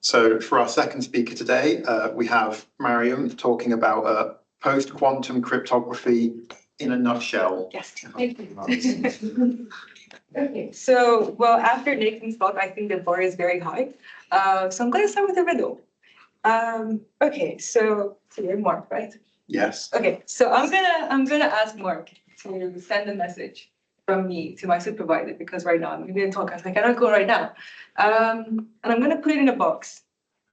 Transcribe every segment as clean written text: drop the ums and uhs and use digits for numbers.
So for our second speaker today, we have Maryam talking about post-quantum cryptography in a nutshell. Yes, thank you. Okay, so, well, after Nathan's talk, I think the bar is very high. So I'm going to start with a riddle. Okay, so you're Mark, right? Yes. Okay, so I'm gonna ask Mark to send a message from me to my supervisor because right now I'm gonna talk. I cannot go right now. And I'm gonna put it in a box,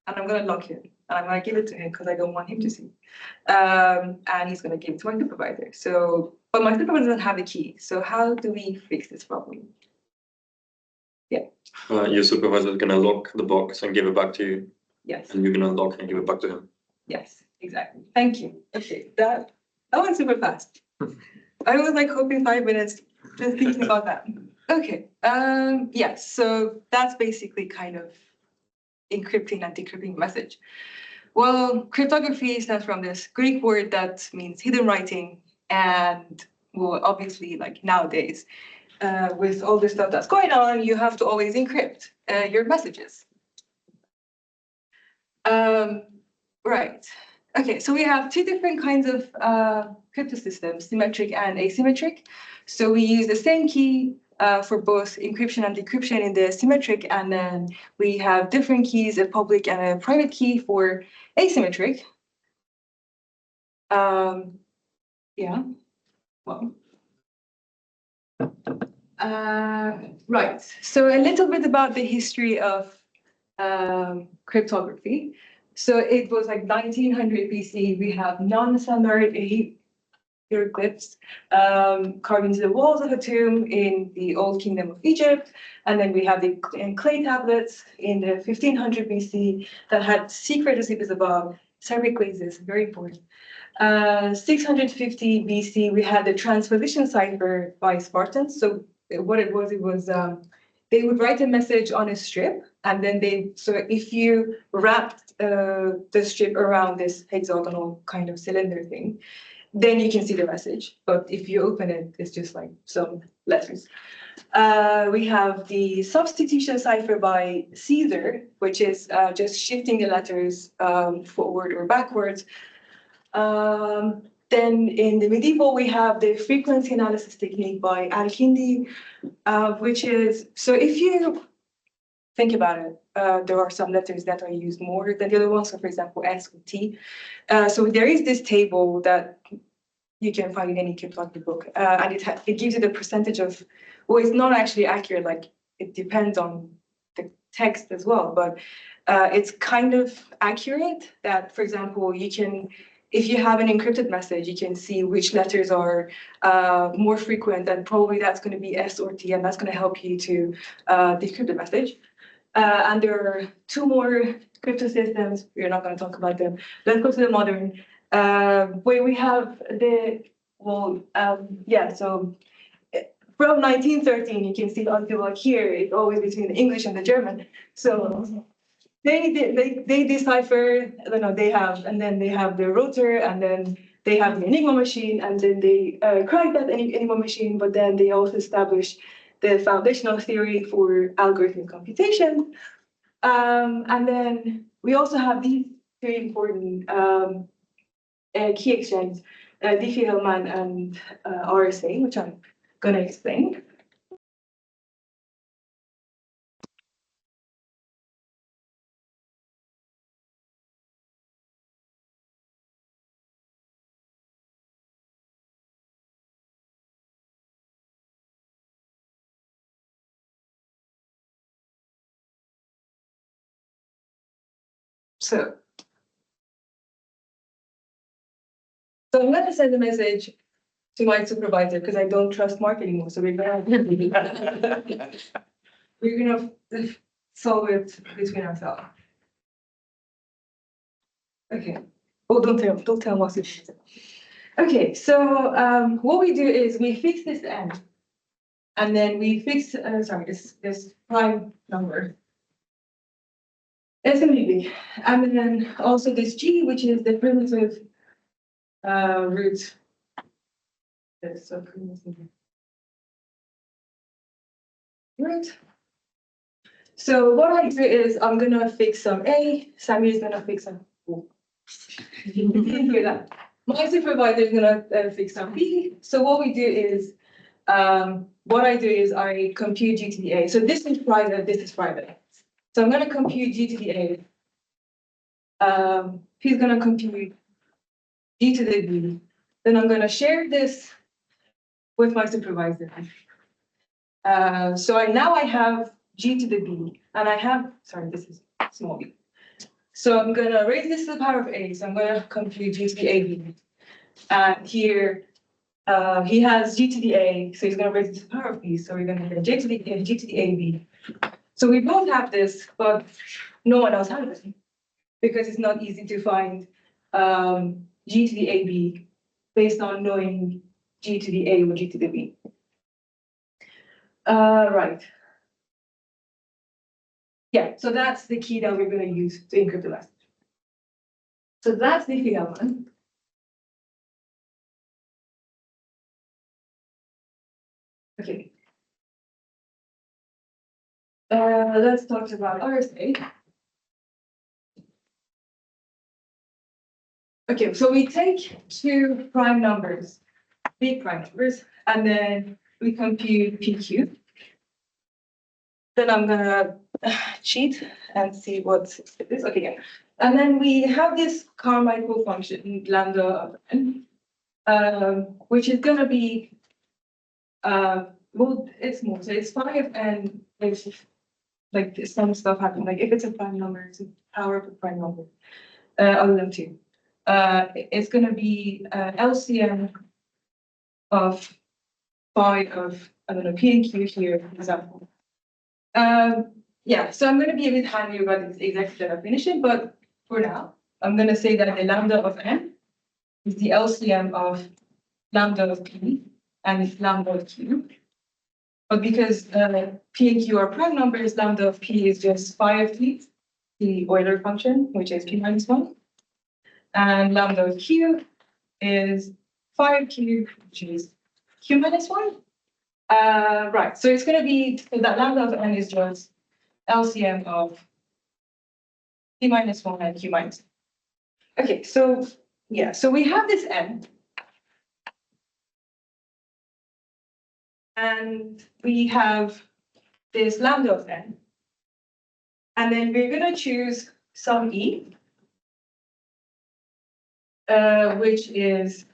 and I'm gonna lock it, and I'm gonna give it to him because I don't want him to see. And he's gonna give it to my supervisor. So, but my supervisor doesn't have the key. So how do we fix this problem? Yeah. Your supervisor is gonna lock the box and give it back to you. Yes. And you're gonna lock and give it back to him. Yes, exactly. Thank you. Okay, that went super fast. I was like hoping 5 minutes just thinking about that. Okay. Yes. So that's basically kind of encrypting and decrypting message. Well, cryptography stems from this Greek word that means hidden writing, and well, obviously, like nowadays, with all the stuff that's going on, you have to always encrypt your messages. Right. Okay, so we have two different kinds of cryptosystems, symmetric and asymmetric. So we use the same key for both encryption and decryption in the symmetric, and then we have different keys, a public and a private key for asymmetric. Yeah, well. Right, so a little bit about the history of cryptography. So it was like 1900 BC. We have non-standard hieroglyphs carved into the walls of a tomb in the Old Kingdom of Egypt. And then we have the clay tablets in the 1500 BC that had secret recipes above, Cyrillic glazes, very important. 650 BC, we had the transposition cipher by Spartans. So what it was they would write a message on a strip, and then so if you wrapped the strip around this hexagonal kind of cylinder thing, then you can see the message. But if you open it, it's just like some letters. We have the substitution cipher by Caesar, which is just shifting the letters forward or backwards. Then in the medieval, we have the frequency analysis technique by Al-Kindi, which is, so if you think about it, there are some letters that are used more than the other ones. So for example, S or T. So there is this table that you can find in any cryptography book, and it gives you the percentage of, well, it's not actually accurate, like it depends on the text as well, but it's kind of accurate that, for example, you can, if you have an encrypted message, you can see which letters are more frequent, and probably that's going to be S or T, and that's going to help you to decrypt the message. And there are two more cryptosystems. We're not going to talk about them. Let's go to the modern, where we have the, so from 1913, you can see until like here, it's always between the English and the German. So they decipher, they have, and then they have the router, and then they have the Enigma machine, and then they crack that Enigma machine, but then they also establish the foundational theory for algorithmic computation. And then we also have these very important key exchanges, Diffie-Hellman and RSA, which I'm going to explain. So I'm going to send a message to my supervisor because I don't trust Mark anymore. So we're going to solve it between ourselves. Okay. Oh, don't tell Mark. Okay. So what we do is we fix this n, and then we fix this prime number. SMDB, and then also this G, which is the primitive root. So primitive root. So what I do is I'm gonna fix some A, Samir is gonna fix some. You didn't hear that. My supervisor is gonna fix some B. So what we do is, what I do is I compute G to the A. So this is private, this is private. So I'm gonna compute G to the A. He's gonna compute G to the B. Then I'm gonna share this with my supervisor. So now I have G to the B, and I have, sorry, this is small b. So I'm gonna raise this to the power of A, so I'm gonna compute G to the AB. And here, he has G to the A, so he's gonna raise it to the power of B, so we're gonna get G to the AB. So we both have this, but no one else has it, because it's not easy to find G to the AB based on knowing G to the A or G to the B. Right. Yeah, so that's the key that we're going to use to encrypt the message. So that's the key element. Okay. Let's talk about RSA. Okay, so we take two prime numbers, big prime numbers, and then we compute PQ. Then I'm gonna cheat and see what it is. Okay, yeah. And then we have this Carmichael function, lambda of n, which is gonna be, well, it's more, so it's 5, and if like some stuff happen, like if it's a prime number, it's a power of a prime number, other than 2. It's gonna be LCM of phi of, I don't know, P and Q here, for example. Yeah, so I'm going to be a bit handy about this exact definition, but for now, I'm going to say that the lambda of n is the LCM of lambda of p and lambda of q. But because p and q are prime numbers, lambda of p is just phi of t, the Euler function, which is p minus 1. And lambda of q is phi of q, which is q minus 1. Right, so it's going to be, so that lambda of n is just LCM of p minus 1 and q minus 1. Okay, so yeah, so we have this n. And we have this lambda of n. And then we're going to choose some e, which is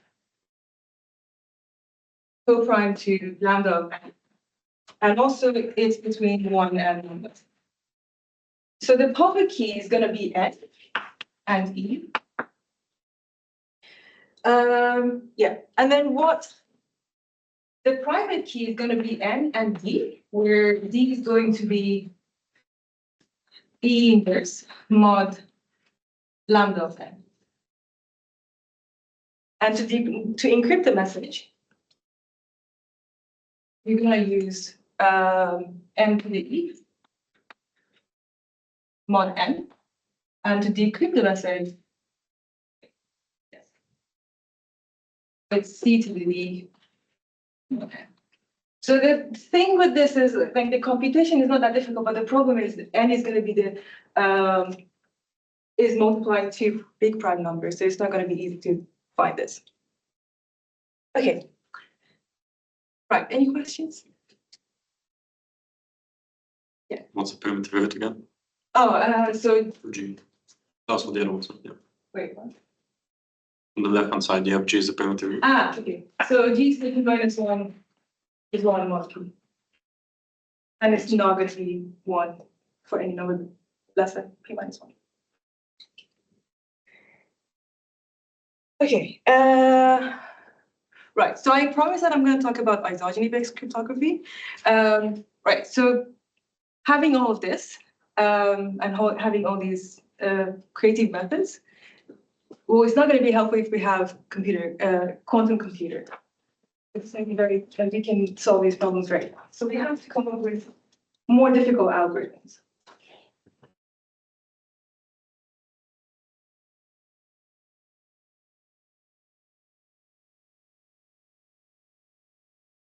co-prime to lambda of n. And also it's between 1 and lambda. So the public key is going to be n and e. Yeah, and then what the private key is going to be n and d, where d is going to be e inverse mod lambda of n. And to encrypt the message, you're going to use n to the e mod n, and to decrypt the message, yes, it's c to the d. Okay. So the thing with this is, like, the computation is not that difficult, but the problem is n is going to be the is multiplying two big prime numbers, so it's not going to be easy to find this. Okay. Right. Any questions? Yeah. What's the primitive of it again? Oh, so For G. That's what the other one said, yeah. wait, what? On the left-hand side, you have G as the primitive. Ah, okay. So G to the p minus 1 is 1 mod p. And it's not going to be 1 for any number less than p minus 1. Okay. Right. So I promise that I'm going to talk about isogeny-based cryptography. Right. So having all of this and having all these creative methods, well, it's not going to be helpful if we have quantum computer. It's going to be very, and we can solve these problems very fast. So we have to come up with more difficult algorithms.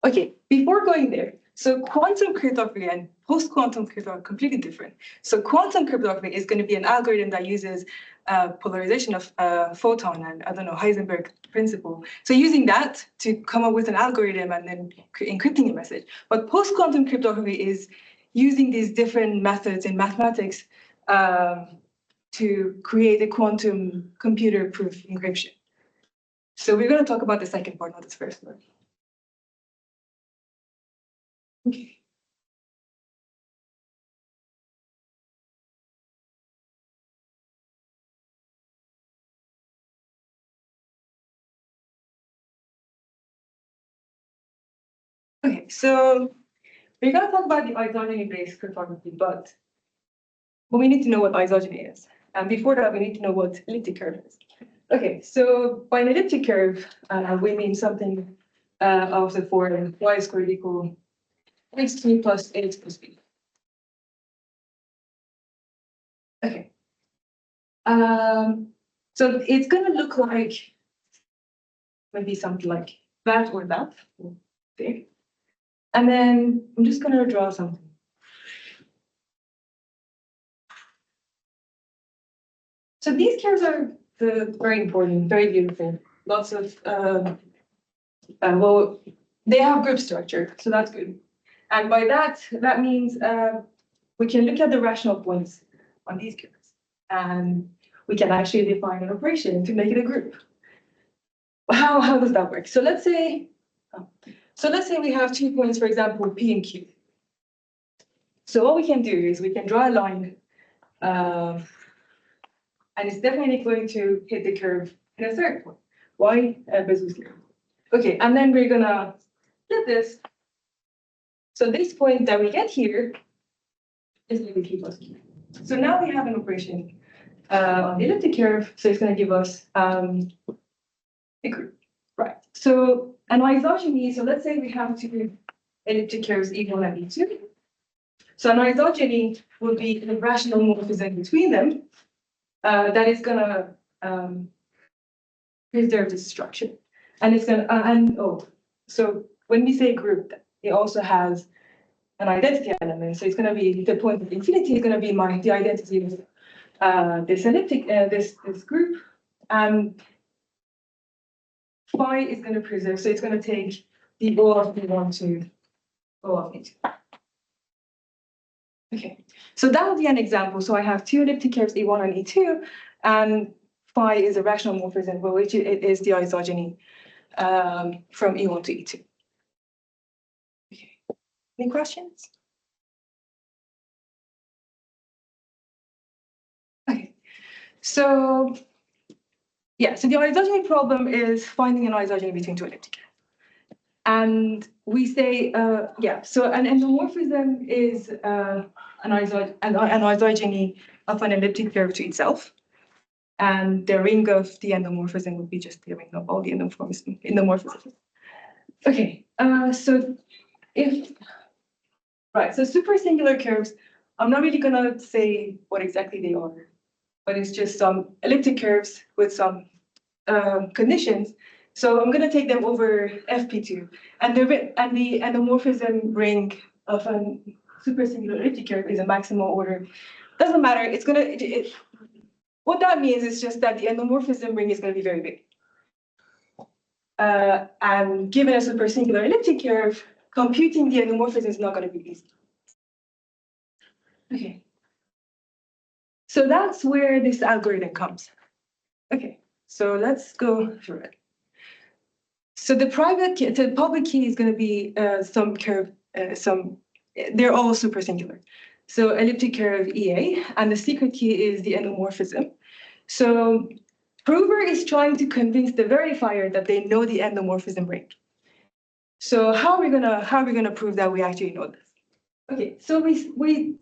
Okay, before going there, So quantum cryptography and post-quantum cryptography are completely different. So quantum cryptography is going to be an algorithm that uses polarization of photon and, I don't know, Heisenberg principle. So using that to come up with an algorithm and then encrypting a message. But post-quantum cryptography is using these different methods in mathematics to create a quantum computer-proof encryption. So we're going to talk about the second part, not this first one. Okay. Okay, so we're going to talk about the isogeny-based cryptography, but we need to know what isogeny is. And before that, we need to know what elliptic curve is. Okay, so by an elliptic curve, we mean something of the form y squared equal xt plus ax plus b. Okay. So it's going to look like maybe something like that or that. Okay. And then I'm just going to draw something. So these curves are very important, very beautiful. Lots of, well, they have group structure, so that's good. And by that means we can look at the rational points on these curves. And we can actually define an operation to make it a group. How does that work? So let's say we have 2 points, for example, P and Q. So what we can do is we can draw a line, and it's definitely going to hit the curve in a third point. Why? Because 0. Okay, and then we're gonna get this. So this point that we get here is going to be P plus Q. So now we have an operation on the elliptic curve, so it's going to give us a group, right? So an isogeny, so let's say we have 2 elliptic curves, E1 and E2. So an isogeny will be the rational morphism between them that is going to preserve this structure. And it's going to, so when we say group, it also has an identity element. So it's going to be the point of infinity is going to be the identity of this elliptic, this group. And phi is going to preserve. So it's going to take the O of E1 to O of E2. Okay, so that would be an example. So I have 2 elliptic curves, E1 and E2, and phi is a rational morphism, which it is the isogeny from E1 to E2. Okay, any questions? Okay, so yeah, so the isogeny problem is finding an isogeny between 2 elliptic curves. And we say, so an endomorphism is an isogeny of an elliptic curve to itself. And the ring of the endomorphism would be just the ring of all the endomorphisms. Okay, so so supersingular curves, I'm not really gonna say what exactly they are, but it's just some elliptic curves with some conditions. So I'm going to take them over FP2, and the endomorphism ring of a supersingular elliptic curve is a maximal order. Doesn't matter. It's going to. What that means is just that the endomorphism ring is going to be very big. And given a supersingular elliptic curve, computing the endomorphism is not going to be easy. Okay. So that's where this algorithm comes. Okay. So let's go through it. So the public key is going to be some curve, they're all supersingular. So elliptic curve EA, and the secret key is the endomorphism. So prover is trying to convince the verifier that they know the endomorphism ring. So how are we gonna prove that we actually know this? Okay, so we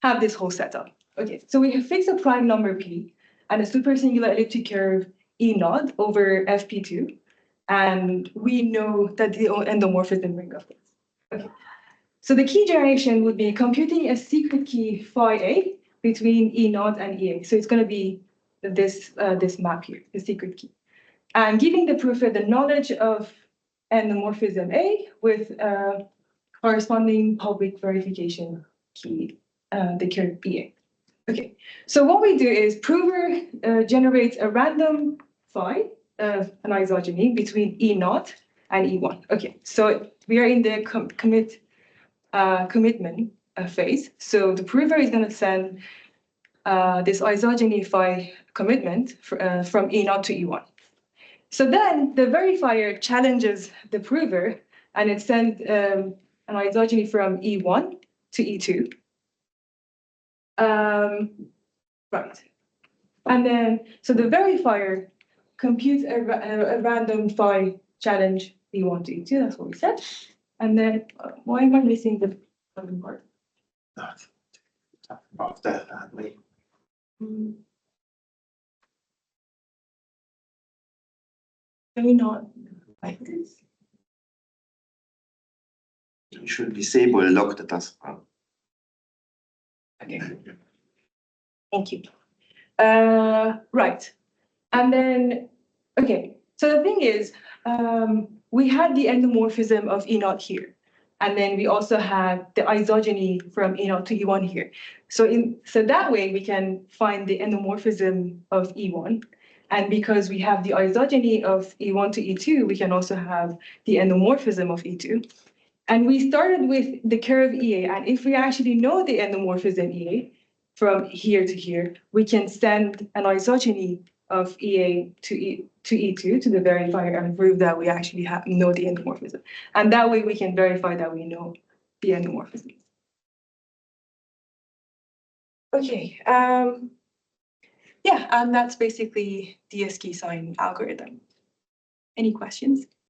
have this whole setup. Okay, so we have fixed a prime number P and a supersingular elliptic curve E naught over FP2. And we know that the endomorphism ring of this. Okay. So the key generation would be computing a secret key phi A between E naught and EA. So it's going to be this map here, the secret key. And giving the proofer the knowledge of endomorphism A with corresponding public verification key, the curve EA. Okay, so what we do is prover generates a random phi of an isogeny between E0 and E1. Okay, so we are in the commitment phase. So the prover is going to send this isogeny phi commitment from E0 to E1. So then the verifier challenges the prover and it sends an isogeny from E1 to E2. Right. And then, so the verifier computes a random phi challenge E1 to E2, that's what we said. And then, why am I missing the other part? After that, Can we not like this? You should disable locked taskbar. Okay. Thank you. Right. And then, okay. So the thing is, we had the endomorphism of E0 here. And then we also had the isogeny from E0 to E1 here. So that way we can find the endomorphism of E1. And because we have the isogeny of E1 to E2, we can also have the endomorphism of E2. And we started with the curve EA. And if we actually know the endomorphism EA from here to here, we can send an isogeny of EA to E2 to the verifier and prove that we actually know the endomorphism. And that way we can verify that we know the endomorphism. Okay. Yeah, and that's basically the SKI sign algorithm. Any questions?